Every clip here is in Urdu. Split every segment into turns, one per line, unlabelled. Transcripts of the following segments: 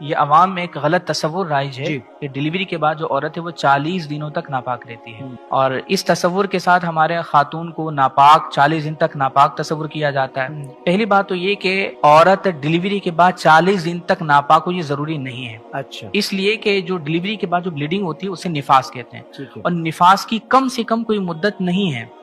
یہ عوام میں ایک غلط تصور رائج ہے
جی۔
کہ ڈلیوری کے بعد جو عورت ہے وہ 40 دنوں تک ناپاک رہتی ہے، اور اس تصور کے ساتھ ہمارے خاتون کو ناپاک 40 دن تک ناپاک تصور کیا جاتا ہے۔ پہلی بات تو یہ کہ عورت ڈلیوری کے بعد 40 دن تک ناپاک ہو، یہ ضروری نہیں ہے،
اچھا،
اس لیے کہ جو ڈلیوری کے بعد جو بلیڈنگ ہوتی ہے اسے نفاس کہتے ہیں،
ٹھیک ہے۔
اور نفاس کی کم سے کم کوئی مدت نہیں ہے۔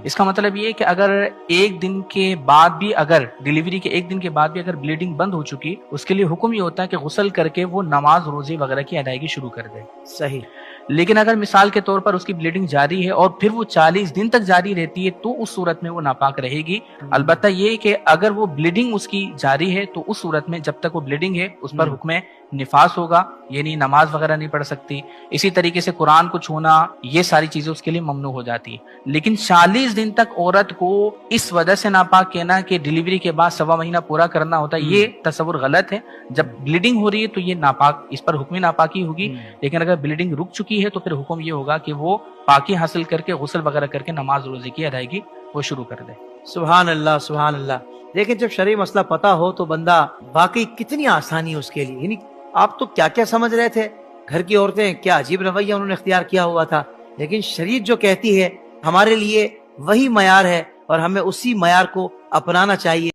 اس کا مطلب یہ کہ اگر ایک دن کے بعد بھی، اگر ڈلیوری کے ایک دن کے بعد بھی اگر بلیڈنگ بند ہو چکی، اس کے لیے حکم یہ ہوتا ہے کہ غسل کر کے وہ نماز روزے وغیرہ کی ادائیگی شروع کر دے۔
صحیح۔
لیکن اگر مثال کے طور پر اس کی بلیڈنگ جاری ہے اور پھر وہ 40 دن تک جاری رہتی ہے تو اس صورت میں وہ ناپاک رہے گی۔ البتہ یہ کہ اگر وہ بلیڈنگ اس کی جاری ہے تو اس صورت میں جب تک وہ بلیڈنگ ہے اس پر حکم نفاس ہوگا، یعنی نماز وغیرہ نہیں پڑھ سکتی۔ اسی طریقے سے قرآن کو چھونا، یہ ساری چیزیں اس کے لیے ممنوع ہو جاتی ہیں۔ لیکن 40 دن تک عورت کو اس وجہ سے ناپاک کہنا کہ ڈلیوری کے بعد 1.25 مہینہ پورا کرنا ہوتا ہے، یہ تصور غلط ہے۔ جب بلیڈنگ ہو رہی ہے تو یہ ناپاک، اس پر حکم ناپاکی ہوگی، لیکن اگر بلیڈنگ رک چکی ہے تو پھر حکم یہ ہوگا کہ وہ پاکی حاصل کر کے غسل وغیرہ کر کے نماز روزے کی ادائیگی وہ شروع کر دے۔
سبحان اللہ، سبحان اللہ۔ لیکن جب شرعی مسئلہ پتا ہو تو بندہ واقعی کتنی آسانی اس کے لیے، یعنی آپ تو کیا کیا سمجھ رہے تھے، گھر کی عورتیں کیا عجیب رویہ انہوں نے اختیار کیا ہوا تھا، لیکن شریعت جو کہتی ہے ہمارے لیے وہی معیار ہے اور ہمیں اسی معیار کو اپنانا چاہیے۔